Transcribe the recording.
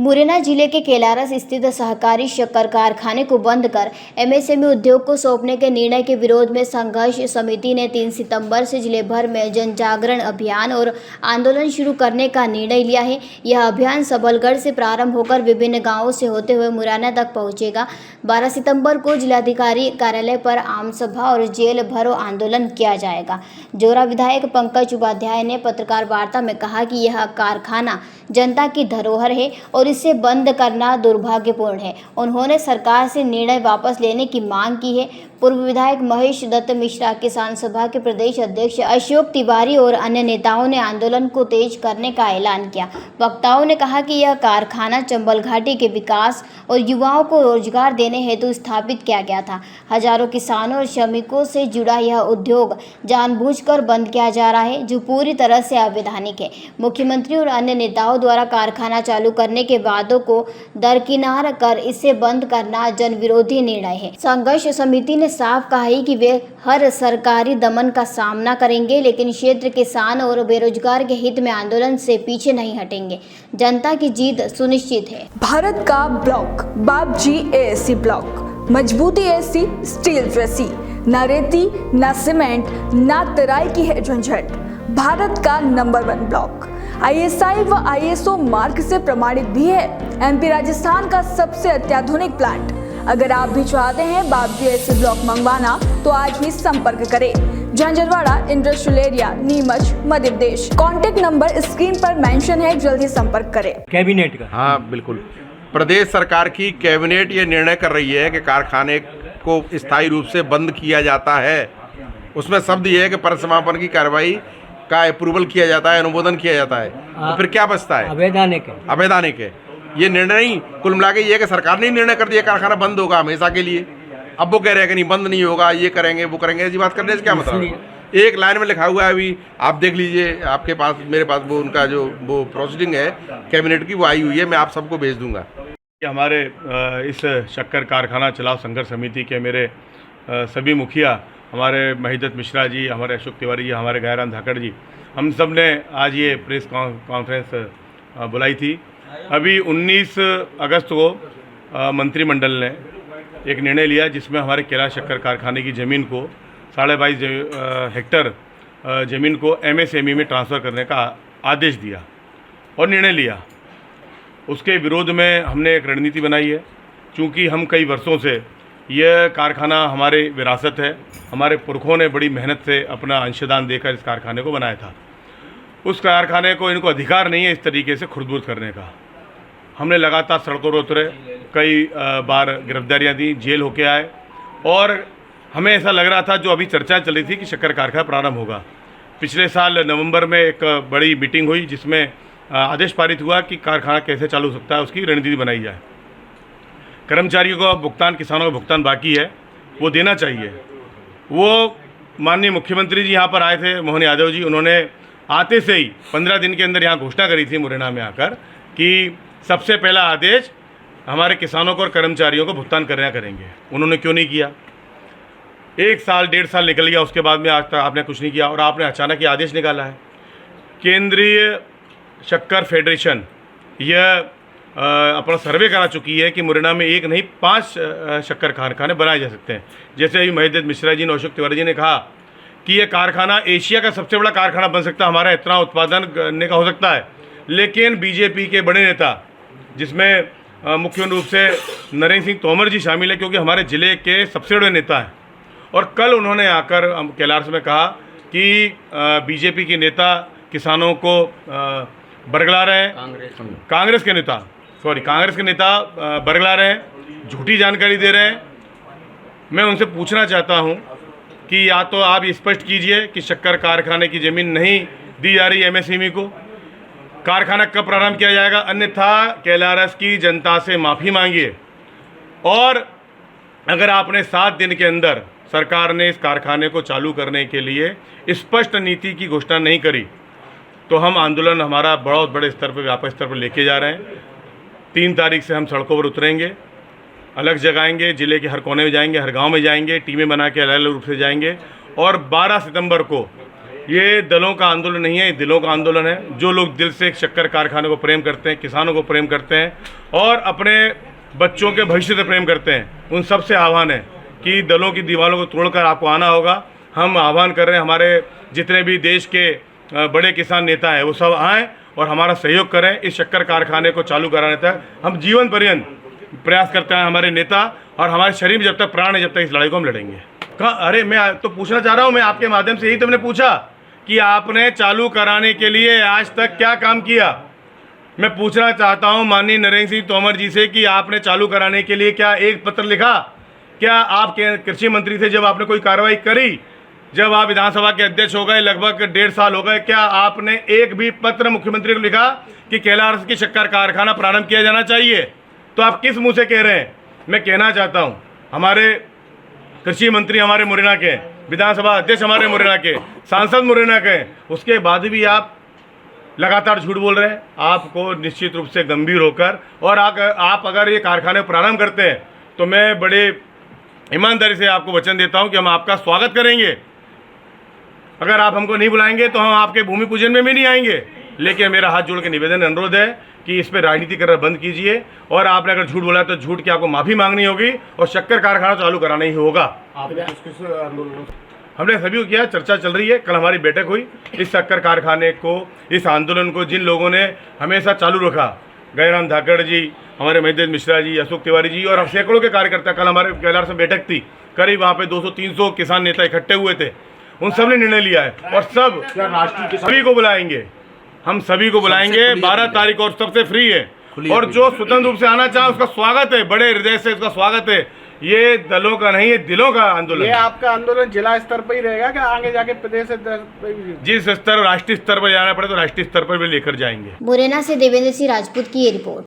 मुरैना जिले के केलारस स्थित सहकारी शक्कर कारखाने को बंद कर एमएसएमई उद्योग को सौंपने के निर्णय के विरोध में संघर्ष समिति ने 3 सितंबर से जिले भर में जन जागरण अभियान और आंदोलन शुरू करने का निर्णय लिया है। यह अभियान सबलगढ़ से प्रारंभ होकर विभिन्न गांवों से होते हुए मुरैना तक पहुंचेगा। 12 सितंबर को जिलाधिकारी कार्यालय पर आम सभा और जेल भरो आंदोलन किया जाएगा। जोरा विधायक पंकज उपाध्याय ने पत्रकार वार्ता में कहा कि यह कारखाना जनता की धरोहर है और इसे बंद करना दुर्भाग्यपूर्ण है। उन्होंने सरकार से निर्णय वापस लेने की मांग की है। पूर्व विधायक महेश दत्त मिश्रा, किसान सभा के प्रदेश अध्यक्ष अशोक तिवारी और अन्य नेताओं ने आंदोलन को तेज करने का ऐलान किया। वक्ताओं ने कहा कि यह कारखाना चंबल घाटी के विकास और युवाओं को रोजगार देने हेतु स्थापित किया गया था। हजारों किसानों और श्रमिकों से जुड़ा यह उद्योग जानबूझकर बंद किया जा रहा है, जो पूरी तरह से अवैधानिक है। मुख्यमंत्री और अन्य नेताओं द्वारा कारखाना चालू करने के वादों को दरकिनार कर इसे बंद करना जन विरोधी निर्णय है। संघर्ष समिति ने साफ कहा है कि वे हर सरकारी दमन का सामना करेंगे, लेकिन क्षेत्र किसान और बेरोजगार के हित में आंदोलन से पीछे नहीं हटेंगे। जनता की जीत सुनिश्चित है। भारत का ब्लॉक बाबजी एएससी ब्लॉक, मजबूती एसी स्टील जैसी, न रेती न सीमेंट न तराई की है झंझट। भारत का नंबर 1 ब्लॉक ISI व ISO मार्क से प्रमाणित भी है। MP राजस्थान का सबसे अत्याधुनिक प्लांट। अगर आप भी चाहते हैं बाबजी एएससी ब्लॉक मंगवाना तो आज ही संपर्क करें। झंझरवाड़ा industrial area, Neemuch, Madhya Pradesh. Contact number screen पर मेंशन है, जल्दी संपर्क करें। कैबिनेट का हाँ बिल्कुल, प्रदेश सरकार की कैबिनेट ये निर्णय कर रही है कि कारखाने को स्थायी रूप से बंद किया जाता है। उसमें शब्द ये है कि परिसमापन की कार्रवाई का अप्रूवल किया जाता है, अनुमोदन किया जाता है। तो फिर क्या बचता है? अवैधानिक है। ये निर्णय नहीं, कुल मिला के ये है कि सरकार ने निर्णय कर दिया कारखाना बंद होगा हमेशा के लिए। अब वो कह रहे हैं कि नहीं बंद नहीं होगा, ये करेंगे वो करेंगे। ऐसी बात करने से क्या मतलब है? एक लाइन में लिखा हुआ है, अभी आप देख लीजिए, आपके पास मेरे पास वो उनका जो वो प्रोसीडिंग है कैबिनेट की वो आई हुई है, मैं आप सबको भेज दूंगा। हमारे इस शक्कर कारखाना चलाओ संघर्ष समिति के मेरे सभी मुखिया, हमारे महेश दत्त मिश्रा जी, हमारे अशोक तिवारी जी, हमारे गहराम धाकड़ जी, हम सब ने आज ये प्रेस कॉन्फ्रेंस बुलाई थी। अभी 19 अगस्त को मंत्रिमंडल ने एक निर्णय लिया जिसमें हमारे केला शक्कर कारखाने की ज़मीन को 22.5 हेक्टर ज़मीन को MSME में ट्रांसफ़र करने का आदेश दिया और निर्णय लिया। उसके विरोध में हमने एक रणनीति बनाई है। चूँकि हम कई वर्षों से यह कारखाना हमारे विरासत है, हमारे पुरखों ने बड़ी मेहनत से अपना अंशदान देकर इस कारखाने को बनाया था। उस कारखाने को इनको अधिकार नहीं है इस तरीके से खुर्द-बुर्द करने का। हमने लगातार सड़कों पर उतरे, कई बार गिरफ्तारियां दी, जेल होके आए और हमें ऐसा लग रहा था, जो अभी चर्चा चल रही थी कि शक्कर कारखाना प्रारंभ होगा। पिछले साल नवंबर में एक बड़ी मीटिंग हुई जिसमें आदेश पारित हुआ कि कारखाना कैसे चालू हो सकता है, उसकी रणनीति बनाई जाए। कर्मचारियों का भुगतान, किसानों का भुगतान बाकी है, वो देना चाहिए। वो माननीय मुख्यमंत्री जी यहाँ पर आए थे, मोहन यादव जी, उन्होंने आते से ही 15 दिन के अंदर यहाँ घोषणा करी थी मुरैना में आकर कि सबसे पहला आदेश हमारे किसानों को और कर्मचारियों को भुगतान करना करेंगे। उन्होंने क्यों नहीं किया? 1 साल 1.5 साल निकल गया, उसके बाद में आज तक आपने कुछ नहीं किया और आपने अचानक ये आदेश निकाला है। केंद्रीय शक्कर फेडरेशन यह अपना सर्वे करा चुकी है कि मुरैना में 1 नहीं 5 शक्कर कारखाने बनाए जा सकते हैं। जैसे अभी महेश दत्त मिश्रा जी ने, अशोक तिवारी जी ने कहा कि यह कारखाना एशिया का सबसे बड़ा कारखाना बन सकता है, हमारा इतना उत्पादन करने का हो सकता है। लेकिन बीजेपी के बड़े नेता, जिसमें मुख्य रूप से नरेंद्र सिंह तोमर जी शामिल है, क्योंकि हमारे ज़िले के सबसे बड़े नेता हैं, और कल उन्होंने आकर कैलारस में कहा कि बीजेपी के नेता किसानों को बरगला रहे हैं, कांग्रेस के नेता बरगला रहे हैं, झूठी जानकारी दे रहे हैं। मैं उनसे पूछना चाहता हूं कि या तो आप ये स्पष्ट कीजिए कि शक्कर कारखाने की ज़मीन नहीं दी जा रही MSME को, कारखाना कब प्रारंभ किया जाएगा, अन्यथा कैलारस की जनता से माफ़ी मांगिए। और अगर आपने 7 दिन के अंदर सरकार ने इस कारखाने को चालू करने के लिए स्पष्ट नीति की घोषणा नहीं करी तो हम आंदोलन हमारा बहुत बड़े स्तर पर, व्यापक स्तर पर लेके जा रहे हैं। 3 तारीख से हम सड़कों पर उतरेंगे, अलग जगाएंगे, ज़िले के हर कोने में जाएंगे, हर गांव में जाएंगे, टीमें बना के अलग अलग रूप से जाएंगे और 12 सितंबर को ये दलों का आंदोलन नहीं है, ये दिलों का आंदोलन है। जो लोग दिल से शक्कर कारखाने को प्रेम करते हैं, किसानों को प्रेम करते हैं और अपने बच्चों के भविष्य से प्रेम करते हैं, उन सब से आह्वान है कि दलों की दीवारों को तोड़कर आपको आना होगा। हम आह्वान कर रहे हैं, हमारे जितने भी देश के बड़े किसान नेता हैं वो सब आएँ और हमारा सहयोग करें। इस शक्कर कारखाने को चालू कराने तक हम जीवन पर्यंत प्रयास करते हैं। हमारे नेता और हमारे शरीर में जब तक प्राण है, जब तक इस लड़ाई को हम लड़ेंगे। अरे मैं तो पूछना चाह रहा हूँ, मैं आपके माध्यम से यही तो मैंने पूछा कि आपने चालू कराने के लिए आज तक क्या काम किया। मैं पूछना चाहता हूँ माननीय नरेंद्र सिंह तोमर जी से कि आपने चालू कराने के लिए क्या एक पत्र लिखा? क्या आपके कृषि मंत्री थे जब आपने कोई कार्रवाई करी? जब आप विधानसभा के अध्यक्ष हो गए, लगभग 1.5 साल हो गए, क्या आपने एक भी पत्र मुख्यमंत्री को लिखा कि कैलाश की शक्कर कारखाना प्रारंभ किया जाना चाहिए? तो आप किस मुंह से कह रहे हैं? मैं कहना चाहता हूँ, हमारे कृषि मंत्री हमारे मुरैना के, विधानसभा अध्यक्ष हमारे मुरैना के, सांसद मुरैना के, उसके बाद भी आप लगातार झूठ बोल रहे हैं। आपको निश्चित रूप से गंभीर होकर और आप अगर ये कारखाने प्रारंभ करते हैं तो मैं बड़े ईमानदारी से आपको वचन देता हूं कि हम आपका स्वागत करेंगे। अगर आप हमको नहीं बुलाएंगे तो हम आपके भूमि पूजन में भी नहीं आएंगे। लेकिन मेरा हाथ जोड़ के निवेदन अनुरोध है कि इस पर राजनीति करना बंद कीजिए और आपने अगर झूठ बोला तो झूठ की आपको माफ़ी मांगनी होगी और शक्कर कारखाना चालू कराना ही होगा। हमने सभी को किया, चर्चा चल रही है। कल हमारी बैठक हुई। इस शक्कर कारखाने को, इस आंदोलन को जिन लोगों ने हमेशा चालू रखा, गैराम धाकड़ जी, हमारे महिदत मिश्रा जी, अशोक तिवारी जी और सैकड़ों के कार्यकर्ता, कल हमारे कैलाश में बैठक थी, करीब वहाँ पे 200-300 किसान नेता इकट्ठे हुए थे। उन सब ने निर्णय लिया है और सब सभी को बुलाएंगे, हम सभी को बुलाएंगे। 12 तारीख और सबसे फ्री है और जो स्वतंत्र रूप से आना चाहे उसका स्वागत है, बड़े हृदय से उसका स्वागत है। ये दलों का नहीं, ये दिलों का आंदोलन है। ये आपका आंदोलन जिला स्तर पर ही रहेगा क्या आगे जाके प्रदेश स्तर पर भी? जिस स्तर राष्ट्रीय स्तर पर जाना पड़े तो राष्ट्रीय स्तर पर भी लेकर जाएंगे। मुरैना से देवेंद्र सिंह राजपूत की ये रिपोर्ट।